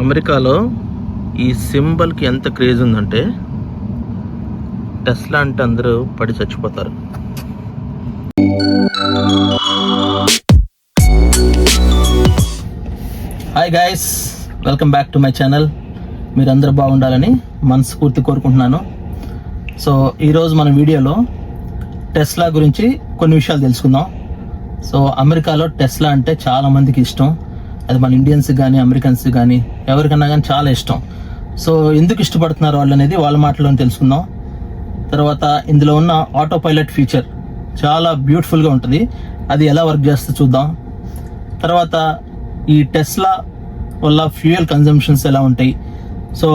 అమెరికాలో ఈ సింబల్కి ఎంత క్రేజ్ ఉందంటే టెస్లా అంటే అందరూ పడి చచ్చిపోతారు. Hi guys, welcome back to my channel. మీరందరూ బాగుండాలని మనస్ఫూర్తి కోరుకుంటున్నాను. సో ఈరోజు మన వీడియోలో టెస్లా గురించి కొన్ని విషయాలు తెలుసుకుందాం. సో అమెరికాలో టెస్లా అంటే చాలా మందికి ఇష్టం. అది మన ఇండియన్స్ కానీ అమెరికన్స్ కానీ ఎవరికన్నా కానీ చాలా ఇష్టం. సో ఎందుకు ఇష్టపడుతున్నారు వాళ్ళు అనేది వాళ్ళ మాటలో తెలుసుకుందాం. తర్వాత ఇందులో ఉన్న ఆటో పైలట్ ఫీచర్ చాలా బ్యూటిఫుల్గా ఉంటుంది, అది ఎలా వర్క్ చేస్తే చూద్దాం. తర్వాత ఈ టెస్లా వల్ల ఫ్యూయల్ కన్జంప్షన్స్ ఎలా ఉంటాయి. సో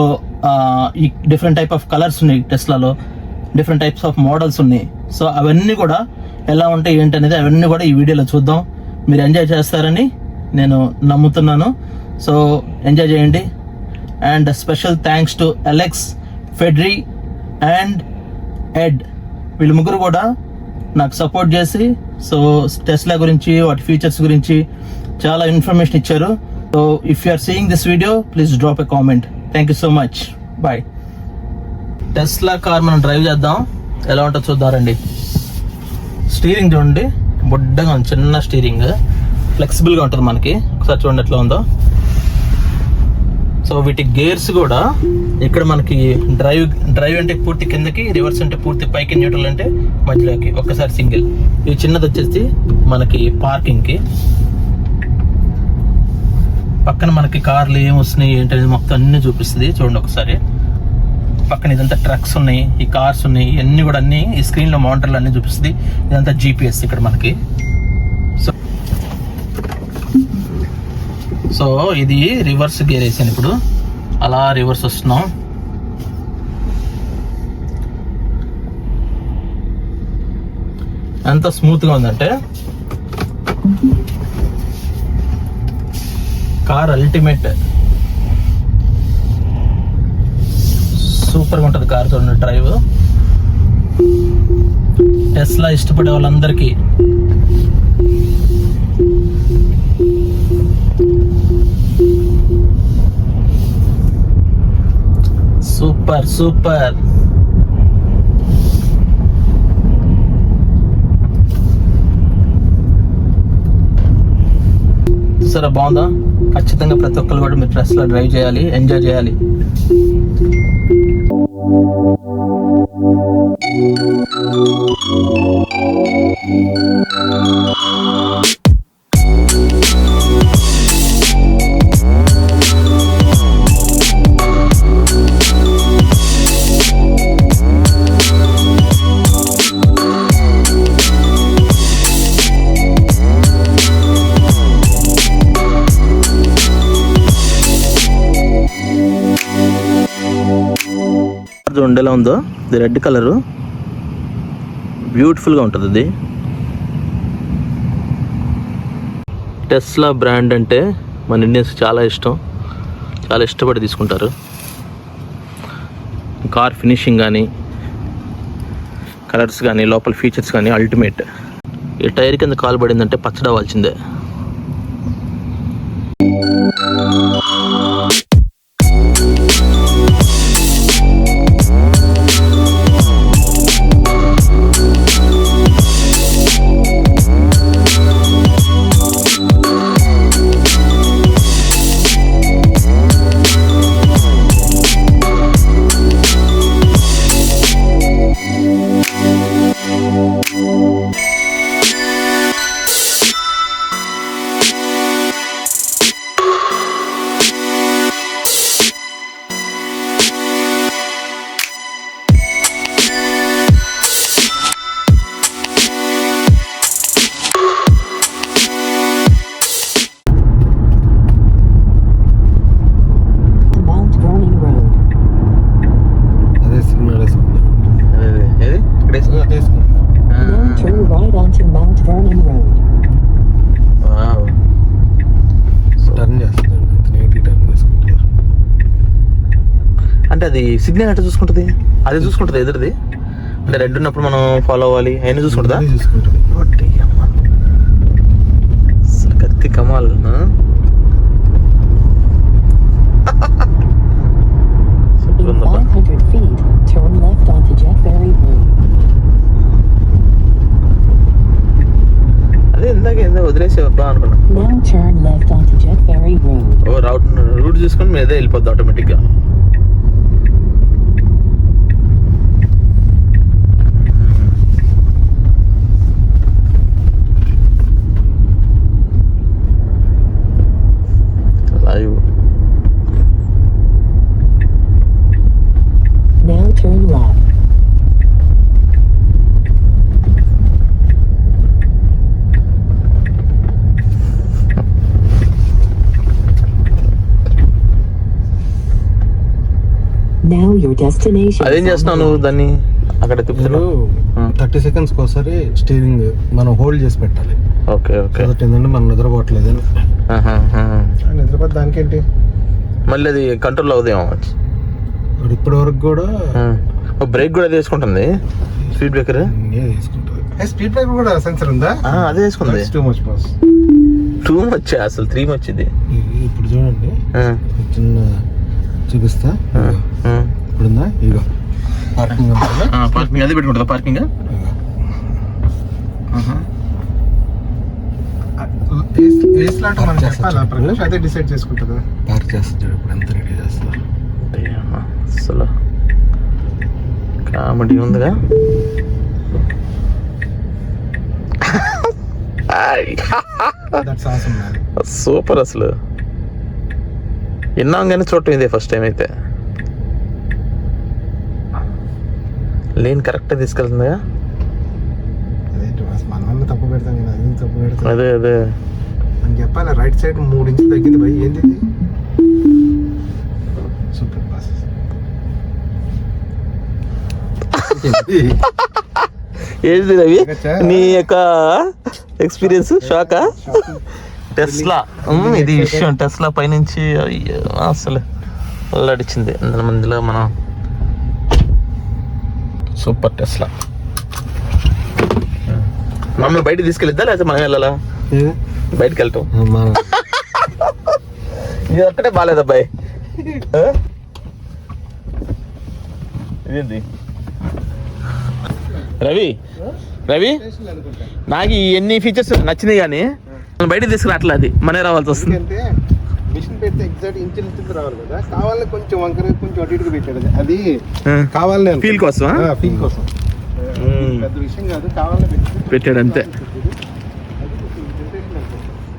ఈ డిఫరెంట్ టైప్ ఆఫ్ కలర్స్ ఉన్నాయి టెస్లాలో, డిఫరెంట్ టైప్స్ ఆఫ్ మోడల్స్ ఉన్నాయి. సో అవన్నీ కూడా ఎలా ఉంటాయి ఏంటనేది అవన్నీ కూడా ఈ వీడియోలో చూద్దాం. మీరు ఎంజాయ్ చేస్తారని నేను నమ్ముతున్నాను. సో ఎంజాయ్ చేయండి. And special thanks to Alex, ఫెడ్రీ అండ్ ఎడ్. వీళ్ళు ముగ్గురు కూడా నాకు సపోర్ట్ చేసి సో టెస్లా గురించి వాటి ఫీచర్స్ గురించి చాలా ఇన్ఫర్మేషన్ ఇచ్చారు. So if you are seeing this video please drop a comment. Thank you so much. Bye. Tesla car మనం డ్రైవ్ చేద్దాం, ఎలా ఉంటుందో చూద్దాం రండి. స్టీరింగ్ చూడండి, బొడ్డగా ఉంది, చిన్న స్టీరింగ్, ఫ్లెక్సిబుల్గా ఉంటుంది మనకి. ఒకసారి చూడండి ఎట్లా ఉందో. సో వీటి గేర్స్ కూడా ఇక్కడ మనకి డ్రైవ్ అంటే పూర్తి కిందకి, రివర్స్ అంటే పూర్తి పైకి, న్యూట్రల్ అంటే మధ్యలోకి. ఒక్కసారి సింగిల్. ఈ చిన్నది వచ్చేసి మనకి పార్కింగ్కి. పక్కన మనకి కార్లు ఏం వస్తున్నాయి ఏంటనేది మొత్తం అన్ని చూపిస్తుంది. చూడండి ఒకసారి. పక్కన ఇదంతా ట్రక్స్ ఉన్నాయి, ఈ కార్స్ ఉన్నాయి, ఇవన్నీ కూడా అన్ని ఈ స్క్రీన్లో మానిటర్లు అన్ని చూపిస్తుంది. ఇదంతా జీపీఎస్ ఇక్కడ మనకి. సో ఇది రివర్స్ గేర్ వేసాను ఇప్పుడు, అలా రివర్స్ వస్తున్నాం. ఎంత స్మూత్గా ఉందంటే కార్ అల్టిమేట్, సూపర్గా ఉంటుంది కార్. చూడండి డ్రైవ్. టెస్లా ఇష్టపడే వాళ్ళందరికీ సూపర్ సూపర్. సరే, బాగుందా? ఖచ్చితంగా ప్రతి ఒక్కరు కూడా మీరు టెస్లా డ్రైవ్ చేయాలి, ఎంజాయ్ చేయాలి. ఉండేలా ఉందో, ఇది రెడ్ కలరు, బ్యూటిఫుల్గా ఉంటుంది. ఇది టెస్లా బ్రాండ్ అంటే మన ఇండియన్స్ చాలా ఇష్టం, చాలా ఇష్టపడి తీసుకుంటారు. కార్ ఫినిషింగ్ కానీ, కలర్స్ కానీ, లోపల ఫీచర్స్ కానీ అల్టిమేట్. ఈ టైర్ కింద కాలు పడిందంటే పచ్చడవ్వాల్సిందే. అంటే అది సిగ్నల్ అంటే చూసుకుంటుంది, అది చూసుకుంటుంది ఎదురుది. అంటే రెడ్ ఉన్నప్పుడు మనం ఫాలో అవ్వాలి, అయినా చూసుకుంటుందా? అసలు కత్తి కమాల్. ఇందాక ఏందో వదిలేసి వద్దా అనుకున్నా. Now turn left onto Jet Ferry Road. ఓ రూట్ చూసుకొని మీదే వెళ్ళిపోద్ది ఆటోమేటిక్గా. Live. Now turn left. Now your destination. అదేం చేస్తున్నావు నువ్వు దాన్ని అక్కడ తిప్పుతున్నావు? 30 seconds ఒకసారి స్టీరింగ్ మనం హోల్డ్ చేసి పెట్టాలి. Okay okay. ఏంటంటే మనం నిద్రపోవట్లేదు, నిద్రపోతే దానికేంటి మళ్ళీ అది కంట్రోల్ అవుదేమో. ఇప్పటి వరకు కూడా బ్రేక్ కూడా తీసుకుంటుంది, స్పీడ్ బ్రేకర్ తీసుకుంటుంది. స్పీడ్ బ్రేకర్ కూడా సెన్సర్ ఉందా? అదే తీసుకుంది. టూ మచ్ అసలు 3 మచ్ ఇది. ఇప్పుడు చూడండి చిన్న చూపిస్తా. ఇప్పుడుందా? ఇగో పార్కింగ్ పార్కింగ్ అదే పెట్టుకుంటుందా? పార్కింగ్ అదే డిసైడ్ చేసుకుంటుందా? పార్క్ చేస్తా ఇప్పుడు ఎంత రెడీ చేస్తా. అసలు కామెడీ ఉందిగా. సూపర్ అసలు. విన్నాం కానీ చూడటం ఇదే ఫస్ట్ టైం. అయితే లేన్ కరెక్ట్ తీసుకెళ్తుందిగా. మనం తప్పు పెడతాం కదా, అది తప్పు పెడతాం. అదే అదే అని చెప్పాలి. రైట్ సైడ్ 3 ఇంచులు తగ్గింది భయ్. ఏంది సూపర్ బాస్. ఏంటి రవి నీ యొక్క ఎక్స్పీరియన్స్? షాకా? టెస్లా ఇది విషయం. టెస్లా పైనుంచి అసలు అల్లాడిచ్చింది 100 మందిలో. మనం సూపర్ టెస్లా. మమ్మల్ని బయటకు తీసుకెళ్ళిద్దా లేకపోతే మనం వెళ్ళాలా? బయటకు వెళ్తాం. ఇది ఒక్కటే బాగాలేదబ్బాయి. ఇదేంటి రవి రవి నాకు ఎన్ని ఫీచర్స్ నచ్చినాయి కానీ మనం బయటకు తీసుకురా అట్లా అది మనే రావాల్సి వస్తుంది. మిషన్ పెడితే ఎగ్జాక్ట్ ఇంచులు రావాలి కదా, కావాలని కొంచెం వంకర కొంచెం అటు ఇటుగా పెట్టాడు. అది కావాలని ఫీల్ కోసం ఫీల్ కోసం పెద్ద విషయం కాదు, కావాలని పెట్టాడు అంతే.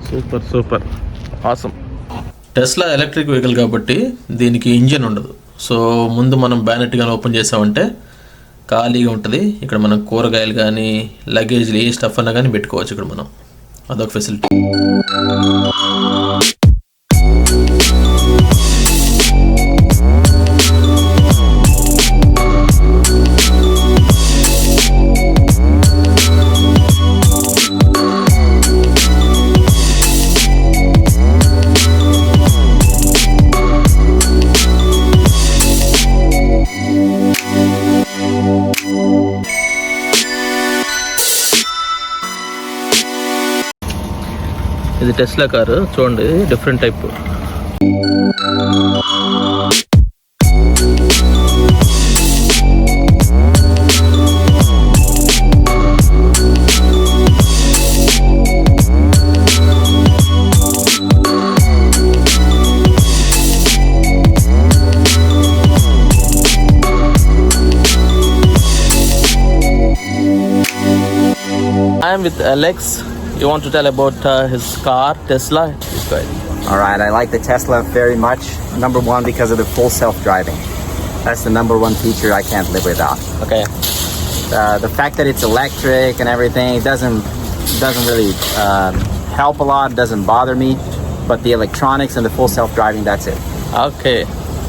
Super super awesome. Tesla electric vehicle కాబట్టి దీనికి ఇంజిన్ ఉండదు. సో ముందు మనం బ్యానెట్ కానీ ఓపెన్ చేసామంటే ఖాళీగా ఉంటుంది. ఇక్కడ మనం కూరగాయలు కానీ లగేజ్లు ఏ స్టఫ్ అన్నా కానీ పెట్టుకోవచ్చు ఇక్కడ మనం. అదొక ఫెసిలిటీ. ఇది టెస్లా కారు చూడండి, different type. I am with Alex. You want to tell about his car, Tesla? Please go ahead. All right, I like the Tesla very much. Number one, because of the full self-driving. That's the number one feature I can't live without. Okay. The fact that it's electric and everything, it doesn't really help a lot, doesn't bother me. But the electronics and the full self-driving, that's it. Okay.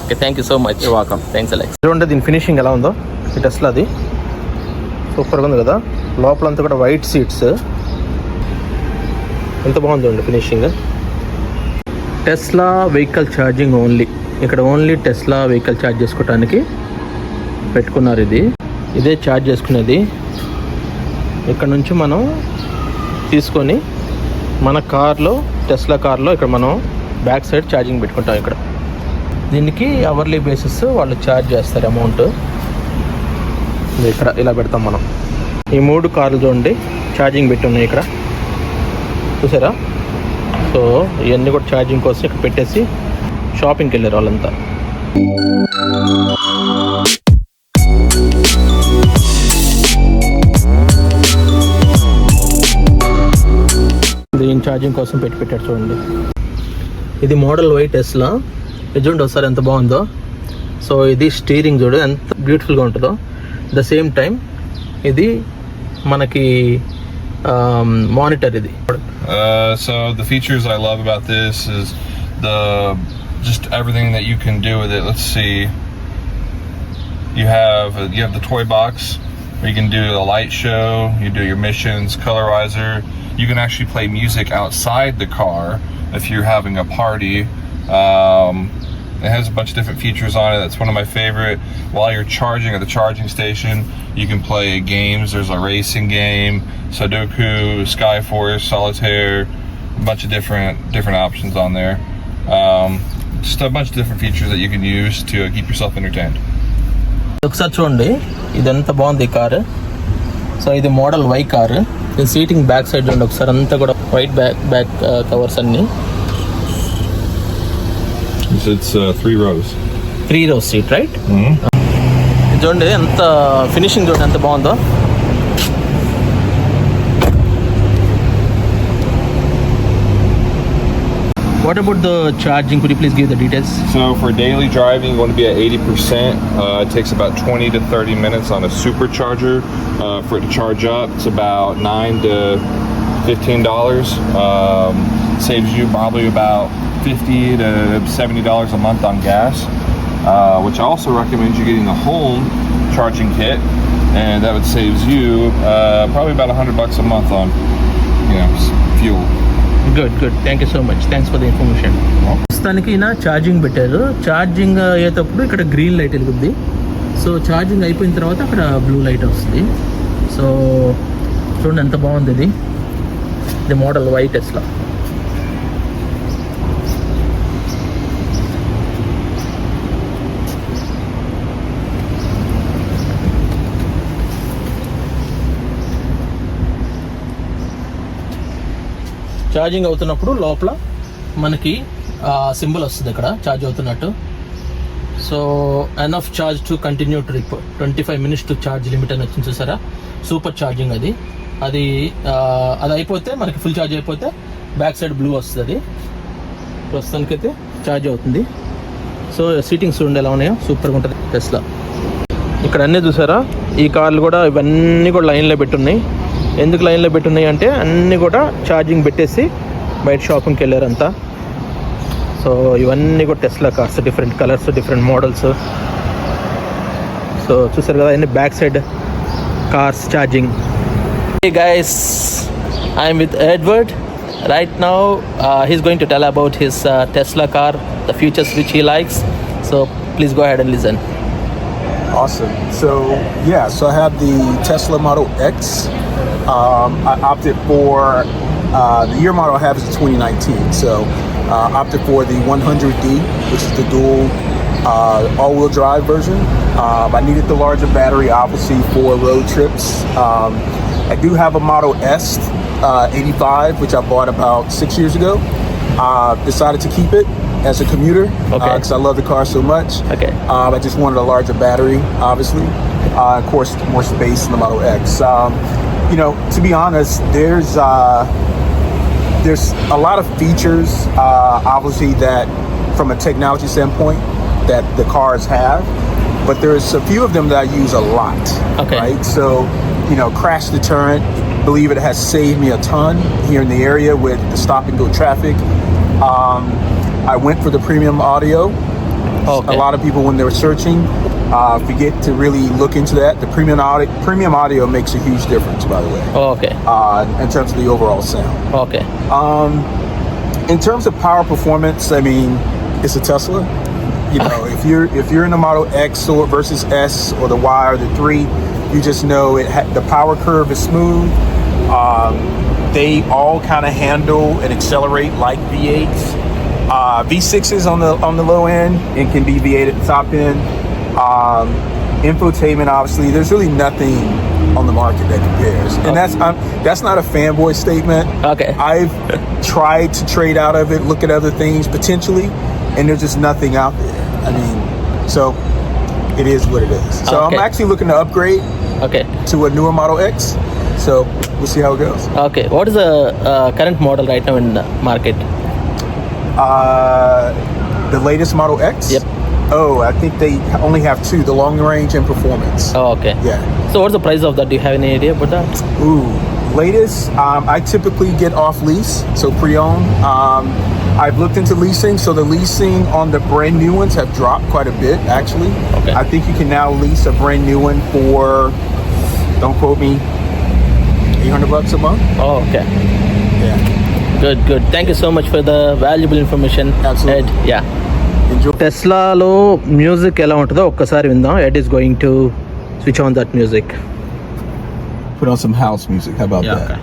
Okay, thank you so much. You're welcome. Thanks, Alex. చూడండి దీని finishing ఎలా ఉందో. ఈ టెస్లాది సూపర్గా ఉంది కదా. లోపలంతా కూడా వైట్ సీట్స్. ఎంత బాగుంది చూడండి finishing. Tesla vehicle charging only. ఇక్కడ ఓన్లీ టెస్లా వెహికల్ ఛార్జ్ చేసుకోవడానికి పెట్టుకున్నారు. ఇదే ఛార్జ్ చేసుకునేది. ఇక్కడ నుంచి మనం తీసుకొని మన కార్లో, టెస్లా కార్లో ఇక్కడ మనం బ్యాక్ సైడ్ ఛార్జింగ్ పెట్టుకుంటాం. ఇక్కడ దీనికి అవర్లీ బేసిస్ వాళ్ళు ఛార్జ్ చేస్తారు అమౌంట్. ఇక్కడ ఇలా పెడతాం మనం. ఈ 3 కార్లు చూడండి ఛార్జింగ్ పెట్టి ఉన్నాయి. ఇక్కడ చూసారా. సో ఇవన్నీ కూడా ఛార్జింగ్ కోసం ఇక్కడ పెట్టేసి షాపింగ్కి వెళ్ళారు వాళ్ళంతా. దీని ఛార్జింగ్ కోసం పెట్టాడు చూడండి. ఇది మోడల్ వై టెస్లా. ఇది చూడండి ఒకసారి ఎంత బాగుందో. సో ఇది స్టీరింగ్ చూడు ఎంత బ్యూటిఫుల్గా ఉంటుందో. ద సేమ్ టైం ఇది మనకి మానిటర్ ఇది. So the features I love about this is just everything that you can do with it. Let's see. You have the toy box where you can do a light show, you do your missions, colorizer. You can actually play music outside the car if you're having a party. It has a bunch of different features on it. That's one of my favorite. While you're charging at the charging station, you can play games. There's a racing game, Sudoku, Skyforce, Solitaire, a bunch of different options on there. Just a bunch of different features that you can use to keep yourself entertained. ఒకసారి చూడండి ఇదంతా బాగుంది ఈ car. So ఇది model Y car. దీని seating back side చూడండి ఒకసారి అంతా కూడా వైట్ బ్యాక్ కవర్స్ అన్నీ. It's 3 rows. 3 rows seat, right? చూడండి ఎంత ఫినిషింగ్ చూడండి ఎంత బాగుందో. What about the charging? Could you please give the details? So for daily driving, you want to be at 80%. It takes about 20 to 30 minutes on a supercharger. For it to charge up, it's about $9 to $15. Saves you probably about $50 to $70 a month on gas. Which I also recommend you getting the home charging kit, and that would saves you probably about $100 a month on fuel. Good thank you so much. Thanks for the information. ప్రస్తుతానికి నా charging పెట్టారు. Charging అయ్యేటప్పుడు ఇక్కడ green light వెలుగుద్ది. So charging అయిపోయిన తర్వాత అక్కడ blue light వస్తుంది. So చూడండి ఎంత బాగుంది ఇది. ఇది మోడల్ వై టెస్లా. ఛార్జింగ్ అవుతున్నప్పుడు లోపల మనకి సింబల్ వస్తుంది ఇక్కడ ఛార్జ్ అవుతున్నట్టు. So enough charge to continue trip, 25 minutes to charge limit అని వచ్చింది చూసారా. సూపర్ ఛార్జింగ్ అది అయిపోతే మనకి ఫుల్ ఛార్జ్ అయిపోతే బ్యాక్ సైడ్ బ్లూ వస్తుంది. ప్రస్తుతానికైతే ఛార్జ్ అవుతుంది. సో సీటింగ్స్ చూడండి ఎలా ఉన్నాయో, సూపర్గా ఉంటుంది టెస్లా. ఇక్కడ అన్నీ చూసారా, ఈ కార్లు కూడా ఇవన్నీ కూడా లైన్లో పెట్టున్నాయి. ఎందుకు లైన్లో పెట్టున్నాయి అంటే అన్నీ కూడా ఛార్జింగ్ పెట్టేసి బయట షాపింగ్కి వెళ్ళారంతా. సో ఇవన్నీ కూడా Tesla cars, different colours, different models. So చూసారు కదా అన్ని back side cars charging. Hey guys, I'm with Edward. Right now he's going to tell about his Tesla car, the features which he likes. So please go ahead and listen. Awesome. So I have the Tesla Model X. I opted for the year model I have is 2019. So opted for the 100D, which is the dual all-wheel drive version. I needed the larger battery, obviously, for road trips. I do have a Model S 85, which I bought about 6 years ago. Decided to keep it as a commuter because I love the car so much. Okay. I just wanted a larger battery, obviously. Of course, more space in the Model X. To be honest, there's a lot of features, obviously, that from a technology standpoint that the cars have, but there's a few of them that I use a lot. Okay. Right? So, crash deterrent, believe it has saved me a ton here in the area with the stop and go traffic. I went for the premium audio. Okay. A lot of people, when they were searching, forget to really look into that. The premium audio makes a huge difference, by the way. Okay. In terms of the overall sound. Okay. In terms of power performance, I mean, it's a Tesla. If you're in the Model X or versus S or the Y or the 3, you just know the power curve is smooth. They all kind of handle and accelerate like V8s. V6s on the low end and can be V8 at the top end. Infotainment, obviously, there's really nothing on the market that compares. And that's not a fanboy statement. Okay. I've tried to trade out of it, look at other things potentially, and there's just nothing out there. I mean, so it is what it is. So Okay. I'm actually looking to upgrade Okay. to a newer Model X. So we'll see how it goes. Okay. What is the current model right now in the market? The latest Model X? Yep. Oh, I think they only have two, the long range and performance. Oh, okay. Yeah. So what's the price of that? Do you have any idea about that? Ooh, latest, I typically get off lease, so pre-owned. I've looked into leasing, so the leasing on the brand new ones have dropped quite a bit, actually. Okay. I think you can now lease a brand new one for, don't quote me, $800 a month. Oh, okay. Yeah. Good. Thank you so much for the valuable information. Absolutely. Ed. Yeah. Enjoy. టెస్లాలో music ఎలా ఉంటుందో ఒక్కసారి విందాం. Ed is going to switch on that music. Put on some house music. How about that? Okay.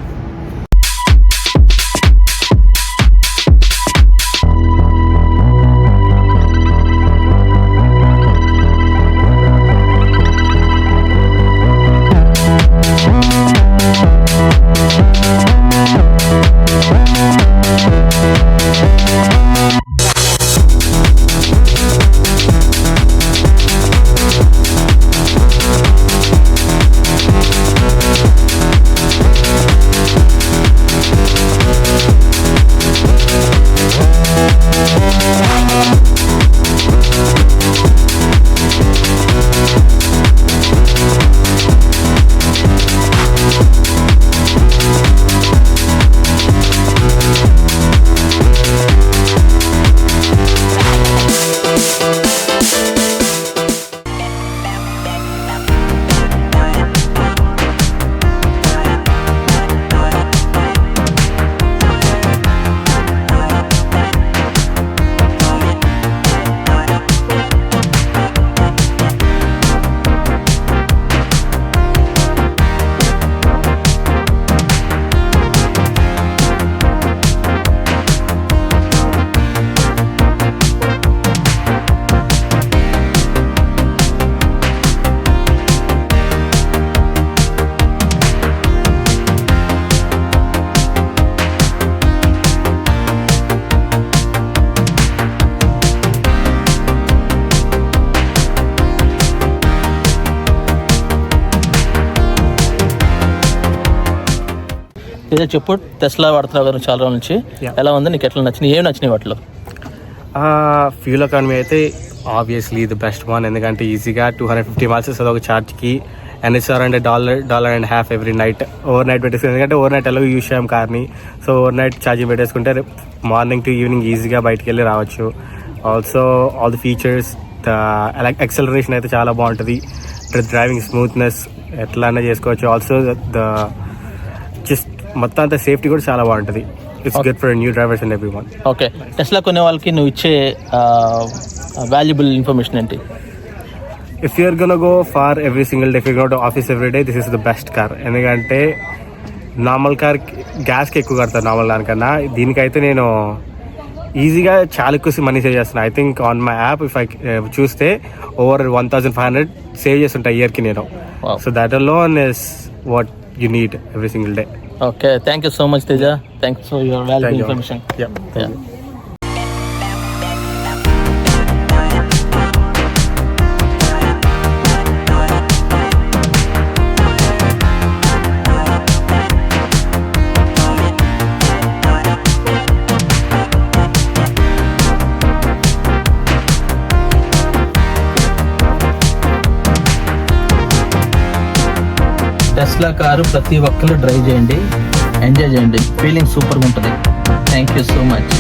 ఏదో చెప్పు, Tesla వాడుతున్నావు కదా చాలా రోజుల నుంచి. ఎలా ఉంది నీకు? ఎట్లా నచ్చినాయి? ఏమి నచ్చినాయి వాటిలో? ఫ్యూల్ ఎకానమీ అయితే ఆబ్వియస్లీ ది బెస్ట్ వన్, ఎందుకంటే ఈజీగా 250 miles వస్తుంది ఒక ఛార్జ్కి. NHR అంటే $1.50 ఎవ్రీ నైట్, ఓవర్ నైట్ పెట్టేసుకుంటే, ఎందుకంటే ఓవర్ నైట్ ఎలాగో యూజ్ చేయం కార్ని. సో ఓవర్ నైట్ ఛార్జింగ్ పెట్టేసుకుంటే మార్నింగ్ టు ఈవినింగ్ ఈజీగా బయటికి వెళ్ళి రావచ్చు. Also all the features, the acceleration అయితే చాలా బాగుంటుంది, డ్రైవింగ్ స్మూత్నెస్ ఎట్లా చేసుకోవచ్చు. ఆల్సో ద జస్ట్ మొత్తం అంతా సేఫ్టీ కూడా చాలా బాగుంటుంది. It's good for new drivers and everyone. Okay. Tesla కొనే వాళ్ళకి నువ్వు ఇచ్చే వాల్యుబుల్ ఇన్ఫర్మేషన్ ఏంటి? If you're gonna go far every single day, if you go to office every day, this is the best car. ఎందుకంటే normal car గ్యాస్కి ఎక్కువ కడతారు normal దానికన్నా. దీనికైతే నేను ఈజీగా చాలా ఎక్కువ మనీ సేవ్ చేస్తున్నాను. I think on my app if I చూస్తే ఓవర్ 1,500 సేవ్ చేస్తుంటా ఇయర్కి నేను. So that alone is what you need every single day. Okay, thank you so much Teja. Thanks for your valuable information. Tesla car ప్రతి ఒక్కరు drive చేయండి, enjoy చేయండి. Feeling సూపర్గా ఉంటుంది. Thank you so much.